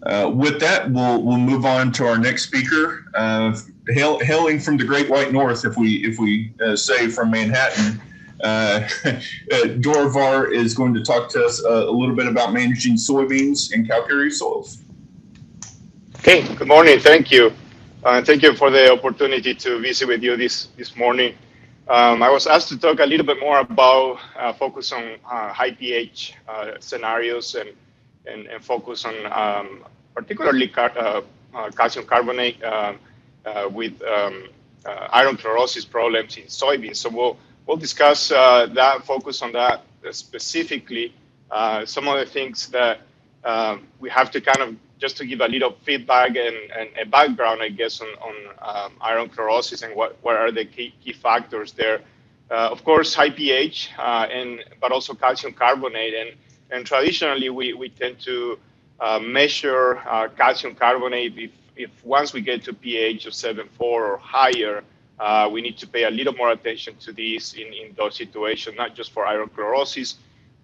With that, we'll move on to our next speaker, hailing from the Great White North, if we say from Manhattan. Dorivar is going to talk to us a little bit about managing soybeans in calcareous soils. Okay, good morning. Thank you. Thank you for the opportunity to visit with you this morning. I was asked to talk a little bit more about focus on high pH scenarios and focus on particularly calcium carbonate with iron chlorosis problems in soybeans. So we'll discuss that, focus on that specifically. Some of the things that we have to kind of, just to give a little feedback and a background, I guess, on iron chlorosis and what are the key factors there. Of course, high pH, but also calcium carbonate. And traditionally, we tend to measure calcium carbonate if once we get to pH of 7.4 or higher, we need to pay a little more attention to this in those situations, not just for iron chlorosis,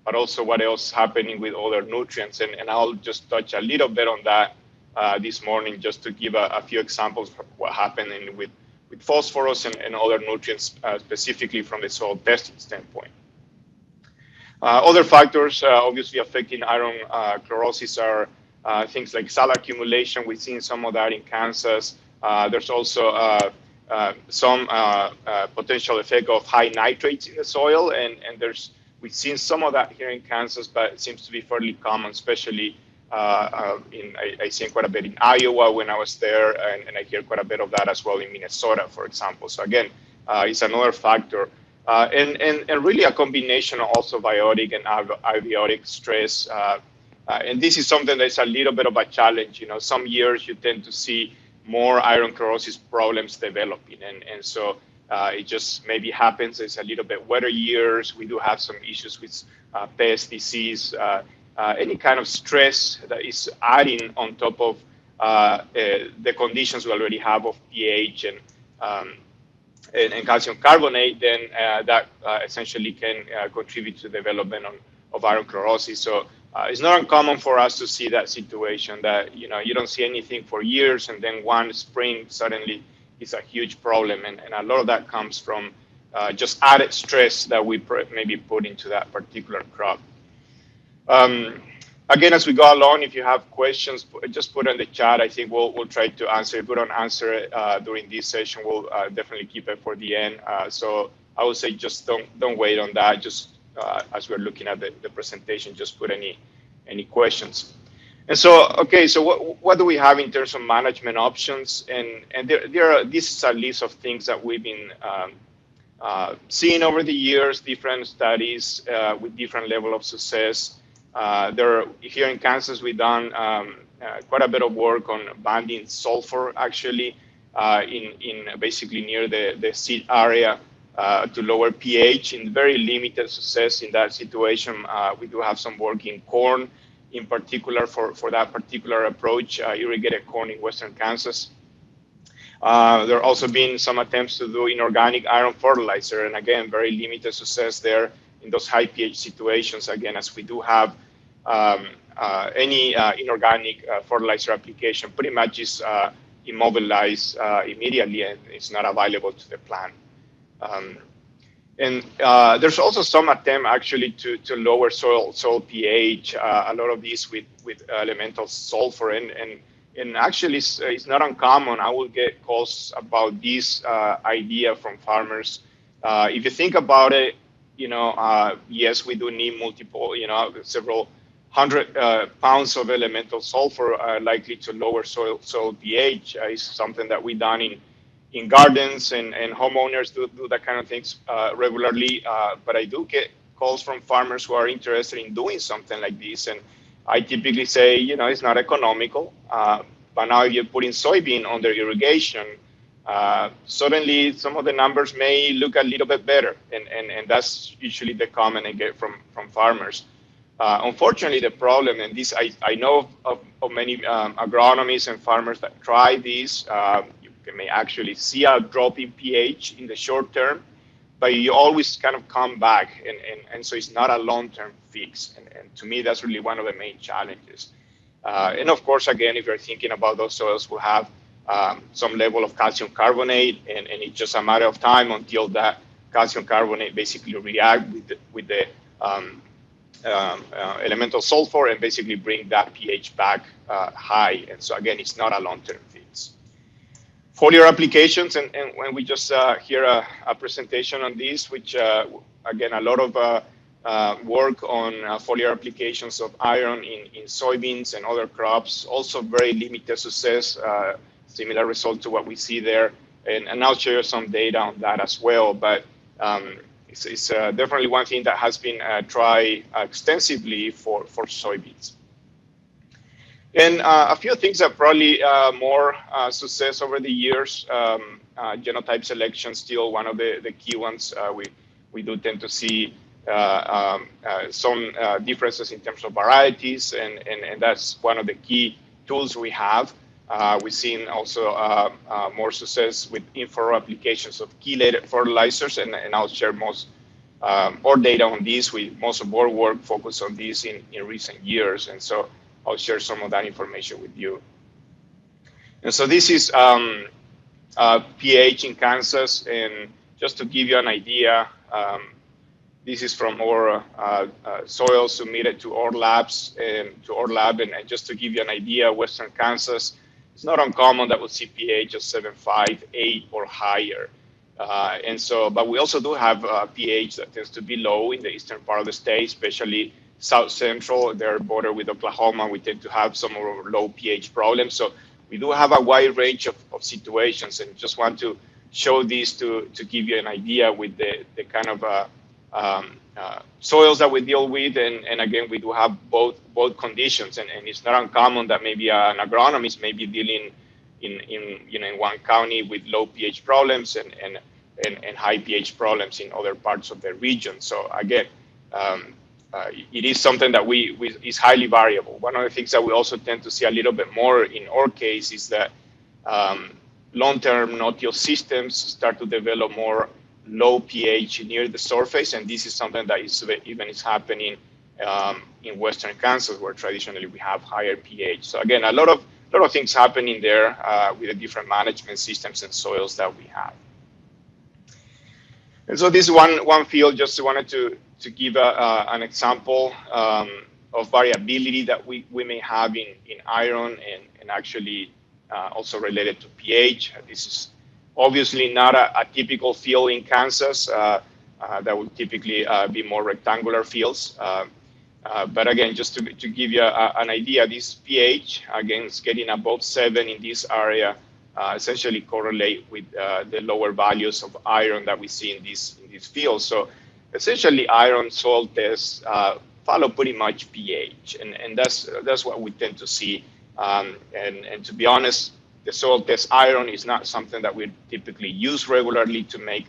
but also what else is happening with other nutrients. And I'll just touch a little bit on that this morning, just to give a few examples of what happened with phosphorus and other nutrients, specifically from the soil testing standpoint. Other factors obviously affecting iron chlorosis are things like salt accumulation. We've seen some of that in Kansas. There's also some potential effect of high nitrates in the soil, and we've seen some of that here in Kansas, but it seems to be fairly common, especially I see quite a bit in Iowa when I was there, and I hear quite a bit of that as well in Minnesota, for example. So again, it's another factor. And really a combination of also biotic and abiotic stress. And this is something that's a little bit of a challenge. You know, some years you tend to see more iron chlorosis problems developing. And so it just maybe happens. It's a little bit wetter years. We do have some issues with pest disease, any kind of stress that is adding on top of the conditions we already have of pH and calcium carbonate, then that essentially can contribute to the development of iron chlorosis. So it's not uncommon for us to see that situation that, you know, you don't see anything for years, and then one spring suddenly is a huge problem. And a lot of that comes from just added stress that we maybe put into that particular crop. Again, as we go along, if you have questions, just put in the chat. I think we'll try to answer. If we don't answer it during this session, we'll definitely keep it for the end. So I would say just don't wait on that. Just as we're looking at the presentation, just put any questions. And so, okay, so what do we have in terms of management options? And this is a list of things that we've been seeing over the years, different studies with different level of success. Here in Kansas, we've done quite a bit of work on banding sulfur, actually, in basically near the seed area to lower pH. In very limited success in that situation. We do have some work in corn, in particular for that particular approach, irrigated corn in western Kansas. There have also been some attempts to do inorganic iron fertilizer, and again, very limited success there in those high pH situations, again, as we do have any inorganic fertilizer application pretty much is immobilized immediately, and it's not available to the plant. And there's also some attempt actually to lower soil pH, a lot of these with elemental sulfur, and actually it's not uncommon. I will get calls about this idea from farmers. If you think about it, you know, yes, we do need multiple, you know, several hundred pounds of elemental sulfur likely to lower soil pH. Is something that we've done in gardens, and homeowners do that kind of things regularly. But I do get calls from farmers who are interested in doing something like this. And I typically say, you know, it's not economical. But now if you put in soybean under irrigation, suddenly some of the numbers may look a little bit better. And that's usually the comment I get from farmers. Unfortunately, the problem, and this I know of many agronomists and farmers that try this, you may actually see a drop in pH in the short term, but you always kind of come back, and so it's not a long-term fix. And to me, that's really one of the main challenges. And of course, again, if you're thinking about those soils, will have some level of calcium carbonate, and it's just a matter of time until that calcium carbonate basically react with the elemental sulfur and basically bring that pH back high. And so again, it's not a long-term fix. Foliar applications, and when we just hear a presentation on this, which again, a lot of work on foliar applications of iron in soybeans and other crops, also very limited success, similar result to what we see there. And I'll share some data on that as well. But it's definitely one thing that has been tried extensively for soybeans. And a few things that probably more success over the years. Genotype selection, still one of the key ones. We do tend to see some differences in terms of varieties, and that's one of the key tools we have. We've seen also more success with in-furrow applications of chelated fertilizers, and I'll share more data on this. Most of our work focused on this in recent years, and so I'll share some of that information with you. And so this is pH in Kansas, and just to give you an idea, this is from our soil submitted to our labs and and just to give you an idea, Western Kansas, it's not uncommon that we'll see pH of 7.5, 8 or higher. And so, but we also do have pH that tends to be low in the eastern part of the state, especially South Central. They're bordered with Oklahoma. We tend to have some of our low pH problems. So we do have a wide range of situations, and just want to show this to give you an idea with the kind of soils that we deal with. And again, we do have both conditions, and it's not uncommon that maybe an agronomist may be dealing in one county with low pH problems and high pH problems in other parts of the region. So again, it is something that is highly variable. One of the things that we also tend to see a little bit more in our case is that long-term no-till systems start to develop more low pH near the surface, and this is something that is happening in Western Kansas, where traditionally we have higher pH. So again, a lot of things happening there with the different management systems and soils that we have. And so this one field, just wanted to give an example of variability that we may have in iron and actually also related to pH. This is obviously not a typical field in Kansas. That would typically be more rectangular fields. But again, just to give you an idea, this pH, again, is getting above 7 in this area, essentially correlate with the lower values of iron that we see in this field. So essentially, iron soil tests follow pretty much pH, and that's what we tend to see. And to be honest, the soil test iron is not something that we typically use regularly to make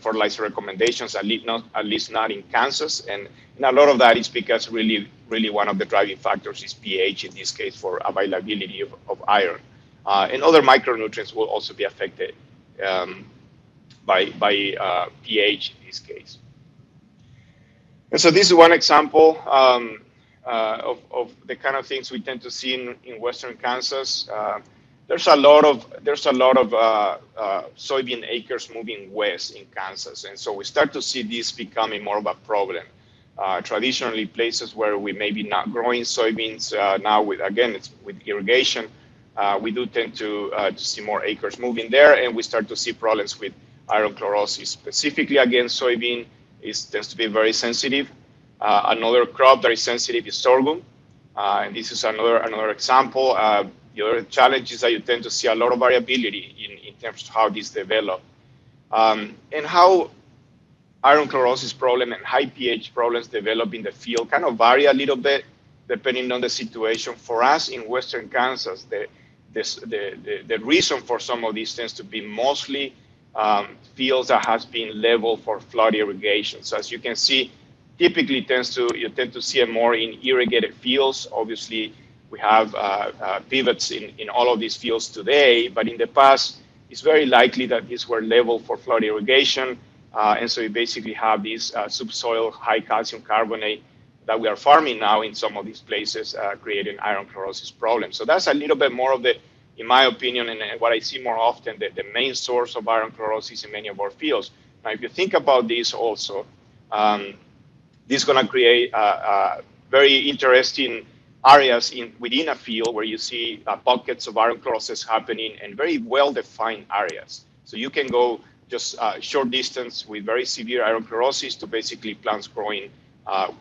fertilizer recommendations, at least not in Kansas. And a lot of that is because really one of the driving factors is pH, in this case, for availability of iron. And other micronutrients will also be affected by pH in this case. And so this is one example of the kind of things we tend to see in Western Kansas. There's a lot of soybean acres moving west in Kansas, and so we start to see this becoming more of a problem. Traditionally, places where we may be not growing soybeans now, it's with irrigation, we do tend to see more acres moving there, and we start to see problems with iron chlorosis. Specifically, again, soybean tends to be very sensitive. Another crop that is sensitive is sorghum, and this is another example. The other challenge is that you tend to see a lot of variability in terms of how these develop, and how iron chlorosis problem and high pH problems develop in the field kind of vary a little bit depending on the situation. For us in Western Kansas, the reason for some of these tends to be mostly fields that has been leveled for flood irrigation. So as you can see, typically you tend to see it more in irrigated fields. Obviously, we have pivots in all of these fields today, but in the past, it's very likely that these were leveled for flood irrigation. And so you basically have these subsoil high calcium carbonate that we are farming now in some of these places, creating iron chlorosis problems. So that's a little bit more of the, in my opinion, and what I see more often, the main source of iron chlorosis in many of our fields. Now, if you think about this also, this is going to create very interesting areas within a field where you see pockets of iron chlorosis happening in very well-defined areas. So you can go just short distance with very severe iron chlorosis to basically plants growing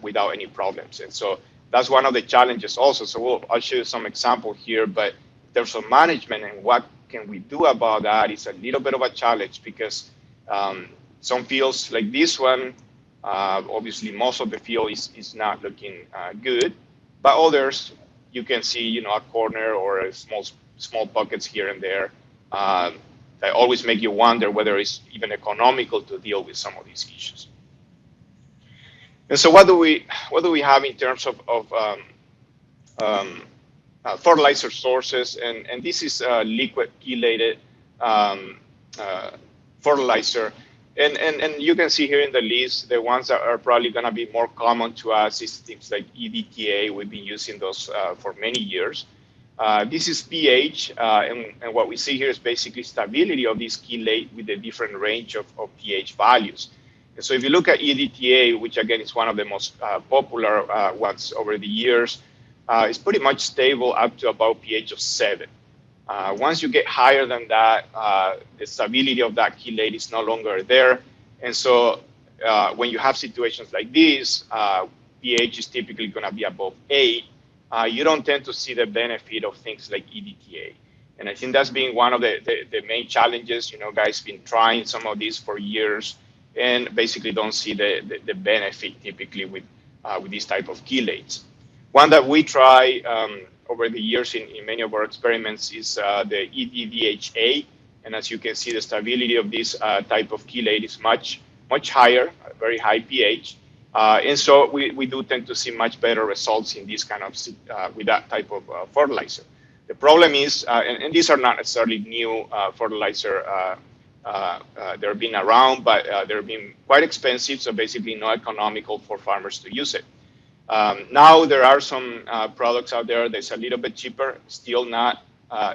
without any problems. And so that's one of the challenges also. So I'll show you some example here, but in terms of management and what can we do about that, it's a little bit of a challenge because some fields like this one, obviously most of the field is not looking good, but others you can see, a corner or a small pockets here and there that always make you wonder whether it's even economical to deal with some of these issues. And so what do we have in terms of fertilizer sources? And this is liquid chelated fertilizer. And you can see here in the list, the ones that are probably going to be more common to us is things like EDDHA. We've been using those for many years. This is pH, and what we see here is basically stability of this chelate with a different range of pH values. And so if you look at EDDHA, which again is one of the most popular ones over the years, it's pretty much stable up to about pH of 7. Once you get higher than that, the stability of that chelate is no longer there. And so when you have situations like this, pH is typically going to be above 8. You don't tend to see the benefit of things like EDDHA. And I think that's been one of the main challenges. Guys been trying some of these for years and basically don't see the benefit typically with these type of chelates. One that we try over the years in many of our experiments is the EDDHA. And as you can see, the stability of this type of chelate is much higher, very high pH. And so we do tend to see much better results in this kind of, with that type of fertilizer. The problem is, and these are not necessarily new fertilizer, they've been around, but they're being quite expensive, so basically not economical for farmers to use it. Now there are some products out there that's a little bit cheaper, still not,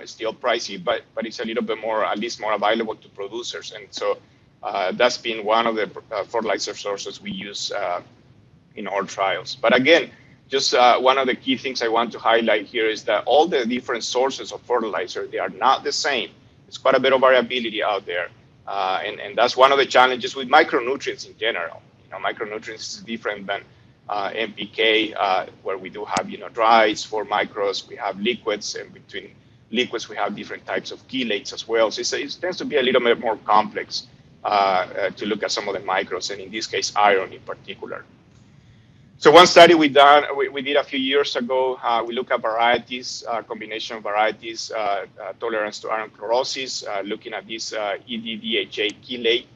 still pricey, but it's a little bit more, at least more available to producers. And so that's been one of the fertilizer sources we use in our trials. But again, just one of the key things I want to highlight here is that all the different sources of fertilizer, they are not the same. There's quite a bit of variability out there. And that's one of the challenges with micronutrients in general. Micronutrients is different than NPK, where we do have, dries for micros, we have liquids, and between liquids, we have different types of chelates as well. So it tends to be a little bit more complex to look at some of the micros, and in this case, iron in particular. So one study we did a few years ago, we looked at varieties, combination of varieties, tolerance to iron chlorosis, looking at this EDDHA chelate,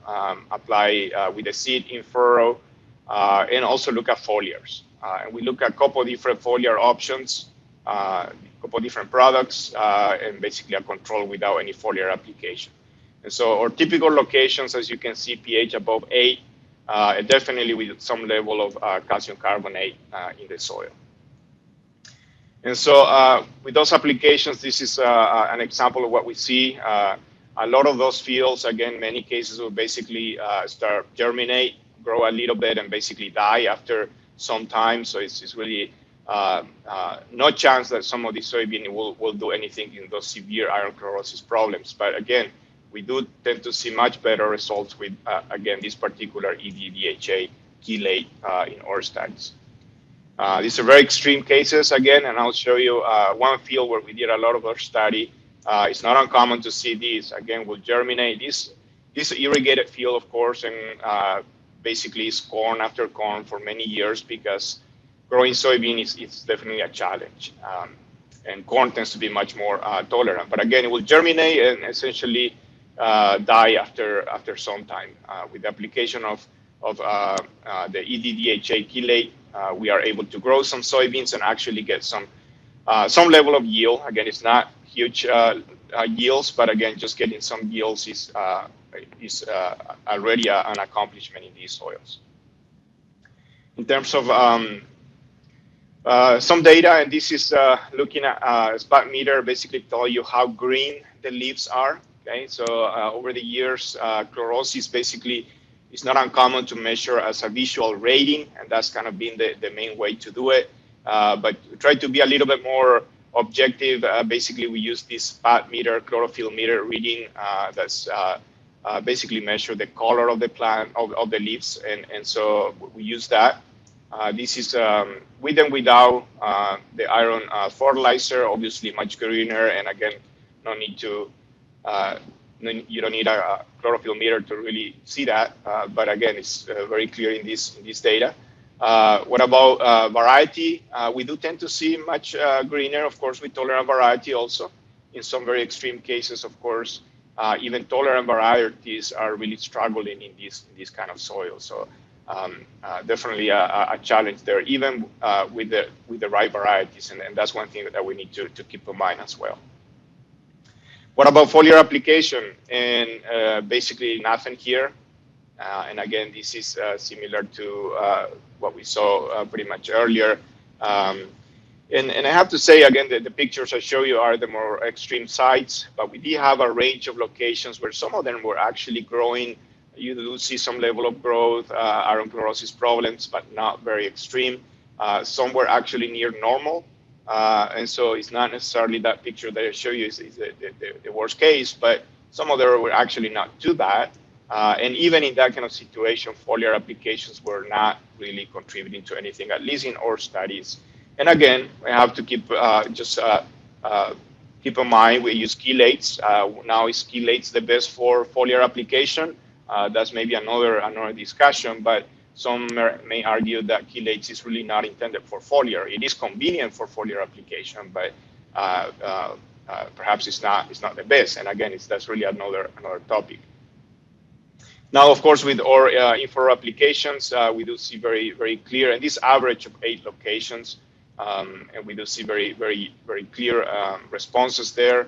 apply with the seed in-furrow, and also look at foliars. And we look at a couple of different foliar options, a couple of different products, and basically a control without any foliar application. And so our typical locations, as you can see, pH above 8, and definitely with some level of calcium carbonate in the soil. And so with those applications, this is an example of what we see. A lot of those fields, again, many cases will basically start germinate, grow a little bit, and basically die after some time. So it's really no chance that some of the soybean will do anything in those severe iron chlorosis problems. But again, we do tend to see much better results with, again, this particular EDDHA chelate in our studies. These are very extreme cases, again, and I'll show you one field where we did a lot of our study. It's not uncommon to see these. Again, will germinate. This irrigated field, of course, and basically is corn after corn for many years because growing soybean is definitely a challenge. And corn tends to be much more tolerant. But again, it will germinate and essentially die after some time. With the application of the EDDHA chelate, we are able to grow some soybeans and actually get some level of yield. Again, it's not huge yields, but again, just getting some yields is already an accomplishment in these soils. In terms of Some data, and this is looking at spot meter, basically tell you how green the leaves are. Okay, so over the years, chlorosis basically is not uncommon to measure as a visual rating, and that's kind of been the main way to do it. But try to be a little bit more objective. Basically, we use this spot meter, chlorophyll meter reading that's basically measure the color of the plant, of the leaves, and so we use that. This is with and without the iron fertilizer, obviously much greener, and again, no need to, you don't need a chlorophyll meter to really see that, but again, it's very clear in this data. What about variety? We do tend to see much greener, of course, with tolerant variety also. In some very extreme cases, of course, even tolerant varieties are really struggling in this kind of soil. So definitely a challenge there, even with the right varieties, and that's one thing that we need to keep in mind as well. What about foliar application? And basically nothing here. And again, this is similar to what we saw pretty much earlier. And I have to say, again, that the pictures I show you are the more extreme sites, but we did have a range of locations where some of them were actually growing. You do see some level of growth, iron chlorosis problems, but not very extreme. Some were actually near normal. And so it's not necessarily that picture that I show you is the worst case, but some of them were actually not too bad. And even in that kind of situation, foliar applications were not really contributing to anything, at least in our studies. And again, we have to keep keep in mind we use chelates. Now is chelates the best for foliar application? That's maybe another discussion, but some may argue that chelates is really not intended for foliar. It is convenient for foliar application, but perhaps it's not the best. And again, that's really another topic. Now, of course, with our in-furrow applications, we do see very clear, and this average of 8 locations, and we do see very clear responses there.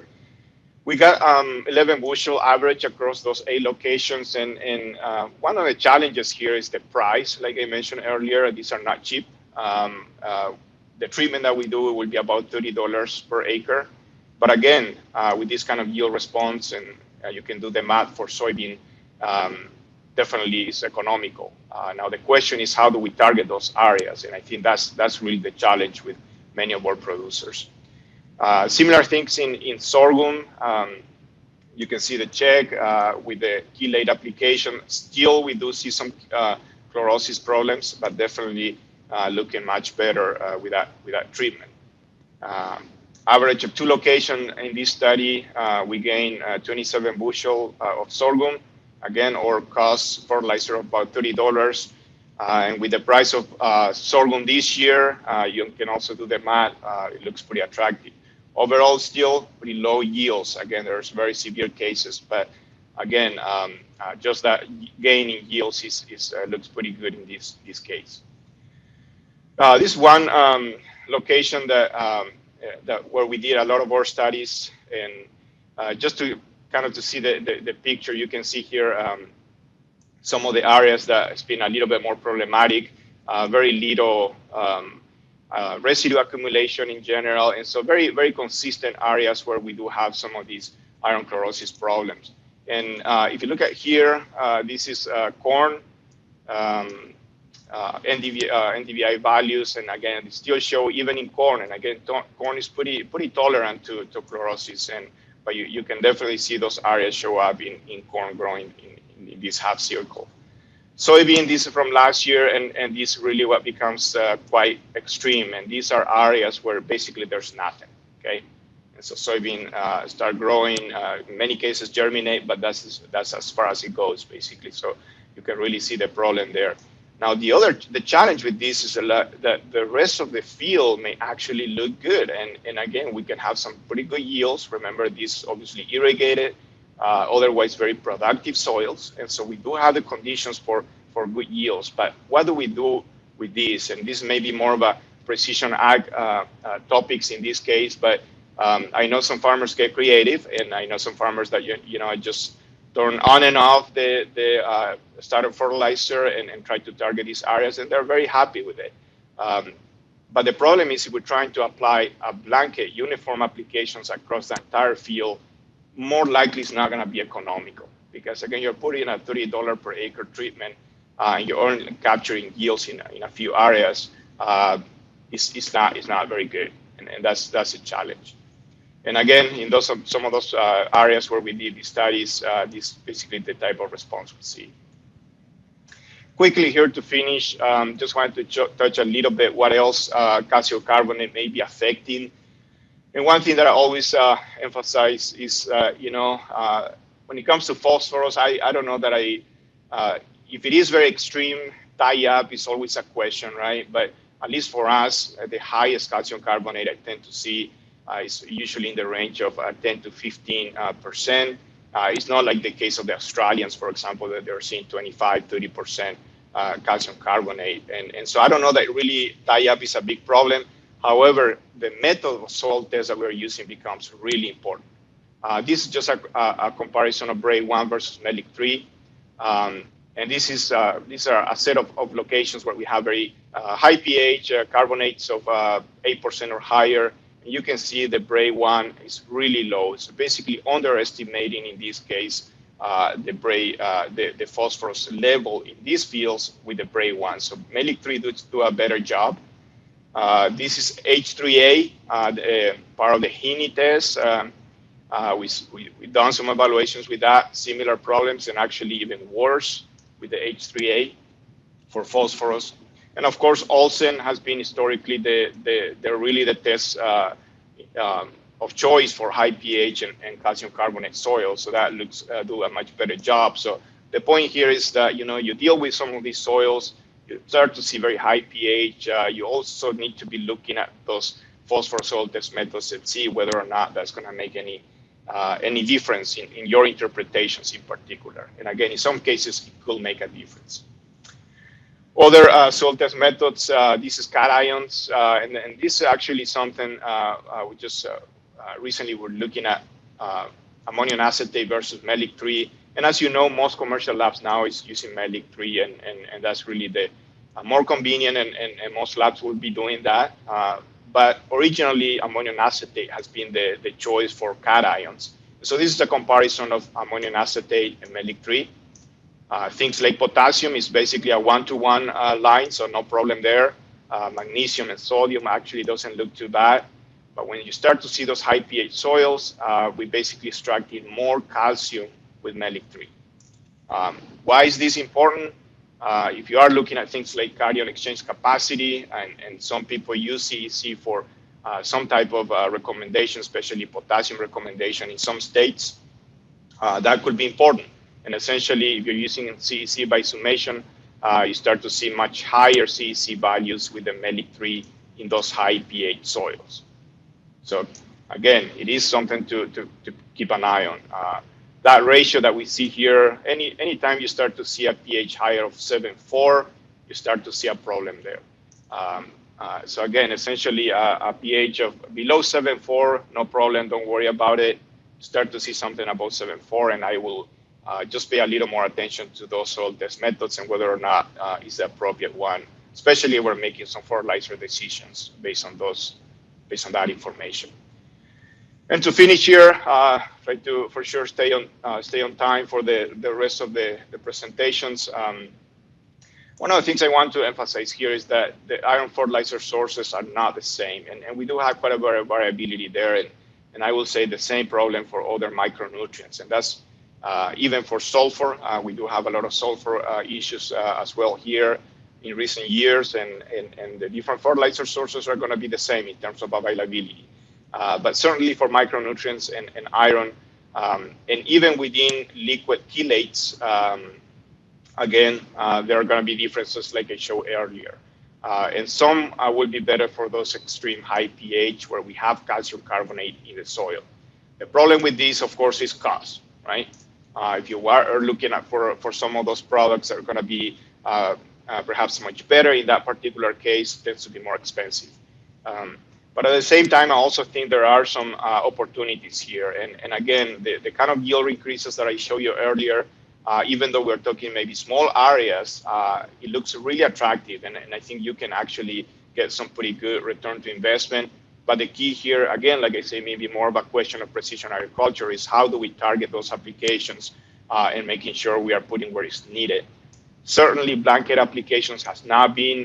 We got 11 bushel average across those 8 locations, and one of the challenges here is the price. Like I mentioned earlier, these are not cheap. The treatment that we do will be about $30 per acre. But again, with this kind of yield response, and you can do the math for soybean, definitely is economical. Now the question is, how do we target those areas? And I think that's really the challenge with many of our producers. Similar things in sorghum. You can see the check with the chelate application. Still, we do see some chlorosis problems, but definitely looking much better with that treatment. Average of 2 locations in this study, we gain 27 bushel of sorghum. Again, our cost fertilizer of about $30. And with the price of sorghum this year, you can also do the math. It looks pretty attractive. Overall, still pretty low yields. Again, there's very severe cases, but again, just that gain in yields looks pretty good in this case. This one location that where we did a lot of our studies, and just to kind of to see the picture, you can see here some of the areas that has been a little bit more problematic, very little residue accumulation in general, and so very consistent areas where we do have some of these iron chlorosis problems. And if you look at here, this is corn, NDVI values, and again, it still show even in corn, and again, corn is pretty tolerant to chlorosis, but you can definitely see those areas show up in corn growing in this half circle. Soybean, this is from last year, and this really what becomes quite extreme, and these are areas where basically there's nothing, okay? And so soybean start growing, in many cases germinate, but that's as far as it goes, basically. So you can really see the problem there. Now, the challenge with this is that the rest of the field may actually look good, and again, we can have some pretty good yields. Remember, this obviously irrigated, otherwise very productive soils, and so we do have the conditions for good yields. But what do we do with this? And this may be more of a precision ag topics in this case, but I know some farmers get creative, and I know some farmers that just turn on and off the starter fertilizer and try to target these areas, and they're very happy with it. But the problem is if we're trying to apply a blanket uniform applications across the entire field, more likely it's not going to be economical, because again, you're putting a $30 per acre treatment and you're only capturing yields in a few areas. It's not very good, and that's a challenge. And again, in some of those areas where we did these studies, this is basically the type of response we see. Quickly here to finish, just wanted to touch a little bit what else calcium carbonate may be affecting. And one thing that I always emphasize is, when it comes to phosphorus, I don't know that if it is very extreme, tie-up is always a question, right? But at least for us, the highest calcium carbonate I tend to see is usually in the range of 10 to 15%. It's not like the case of the Australians, for example, that they're seeing 25, 30% calcium carbonate. And so I don't know that really tie-up is a big problem. However, the method of soil test that we're using becomes really important. This is just a comparison of Bray 1 versus Melic 3. And these are a set of locations where we have very high pH, carbonates of 8% or higher. You can see the Bray 1 is really low. So basically underestimating, in this case, the phosphorus level in these fields with the Bray 1. So Melic 3 do a better job. This is H3A, part of the HINI test. We've done some evaluations with that, similar problems, and actually even worse with the H3A for phosphorus. And of course, Olsen has been historically really the test of choice for high pH and calcium carbonate soil. So that looks do a much better job. So the point here is that you deal with some of these soils, you start to see very high pH. You also need to be looking at those phosphorus soil test methods and see whether or not that's going to make any difference in your interpretations in particular. And again, in some cases, it could make a difference. Other soil test methods, this is cations, and this is actually something we just recently were looking at ammonium acetate versus Melic 3. And as you know, most commercial labs now is using Melic 3, and that's really the more convenient, and most labs will be doing that. But originally, ammonium acetate has been the choice for cations. So this is a comparison of ammonium acetate and Melic 3. Things like potassium is basically a one-to-one line, so no problem there. Magnesium and sodium actually doesn't look too bad. But when you start to see those high pH soils, we basically extracted more calcium with Melic 3. Why is this important? If you are looking at things like cation exchange capacity, and some people use CEC for some type of recommendation, especially potassium recommendation in some states, that could be important. And essentially, if you're using CEC by summation, you start to see much higher CEC values with the Melic 3 in those high pH soils. So again, it is something to keep an eye on. That ratio that we see here, anytime you start to see a pH higher of 7.4, you start to see a problem there. So again, essentially a pH of below 7.4, no problem, don't worry about it. Start to see something above 7.4, and I will just pay a little more attention to those soil test methods and whether or not is the appropriate one, especially if we're making some fertilizer decisions based on that information. And to finish here, try to for sure stay on time for the rest of the presentations. One of the things I want to emphasize here is that the iron fertilizer sources are not the same, and we do have quite a bit of variability there, and I will say the same problem for other micronutrients, and that's even for sulfur. We do have a lot of sulfur issues as well here in recent years, and the different fertilizer sources are going to be the same in terms of availability. But certainly for micronutrients and iron, and even within liquid chelates, again, there are going to be differences like I showed earlier. And some will be better for those extreme high pH where we have calcium carbonate in the soil. The problem with this, of course, is cost, right? If you are looking at for some of those products that are going to be perhaps much better in that particular case, tends to be more expensive. But at the same time, I also think there are some opportunities here. And again, the kind of yield increases that I showed you earlier, even though we're talking maybe small areas, it looks really attractive. And I think you can actually get some pretty good return to investment. But the key here, again, like I say, maybe more of a question of precision agriculture is how do we target those applications and making sure we are putting where it's needed. Certainly, blanket applications has not been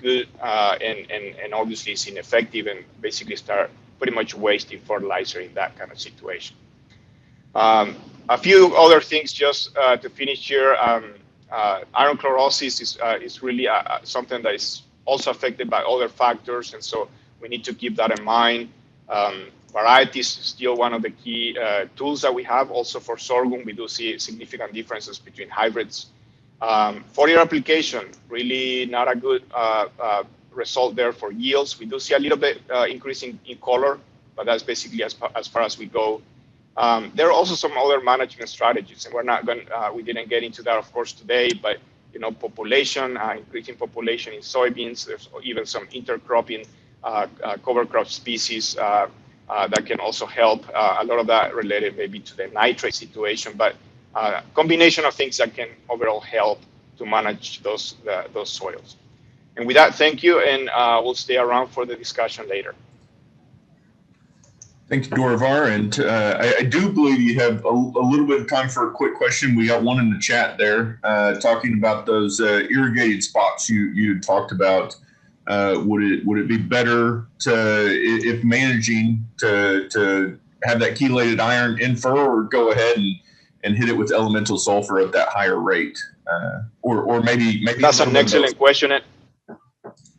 good, and obviously it's ineffective and basically start pretty much wasting fertilizer in that kind of situation. A few other things just to finish here. Iron chlorosis is really something that is also affected by other factors, and so we need to keep that in mind. Varieties is still one of the key tools that we have. Also for sorghum, we do see significant differences between hybrids. Foliar application, really not a good result there for yields. We do see a little bit increase in color, but that's basically as far as we go. There are also some other management strategies, and we're not going. We didn't get into that, of course, today. But population, increasing population in soybeans. There's even some intercropping, cover crop species that can also help. A lot of that related maybe to the nitrate situation, but combination of things that can overall help to manage those soils. And with that, thank you, and we'll stay around for the discussion later. Thank you, Dorivar. And I do believe you have a little bit of time for a quick question. We got one in the chat there talking about those irrigated spots you talked about. Would it be better if managing to have that chelated iron in-furrow, or go ahead and hit it with elemental sulfur at that higher rate? Or maybe that's an excellent question.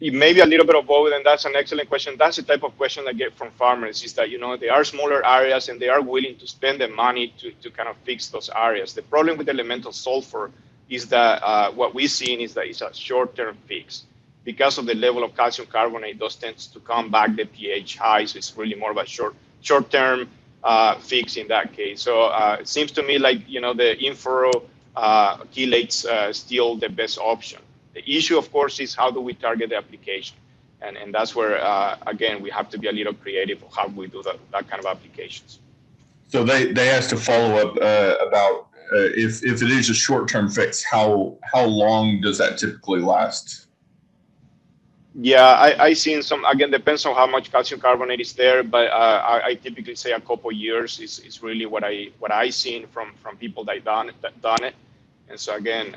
Maybe a little bit of both, and that's an excellent question. That's the type of question I get from farmers, is that they are smaller areas and they are willing to spend the money to kind of fix those areas. The problem with elemental sulfur is that what we've seen is that it's a short-term fix. Because of the level of calcium carbonate, those tends to come back the pH high, so it's really more of a short-term fix in that case. So it seems to me like the in-furrow chelate's still the best option. The issue, of course, is how do we target the application, and that's where again we have to be a little creative of how we do that kind of applications. So they asked to follow up about if it is a short-term fix, how long does that typically last? Yeah, I seen some, again, depends on how much calcium carbonate is there, but I typically say a couple years is really what I seen from people that done it. And so again,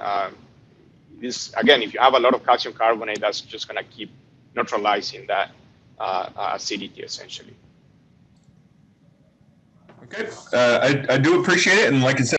if you have a lot of calcium carbonate, that's just going to keep neutralizing that acidity essentially. Okay, I do appreciate it, and like I said,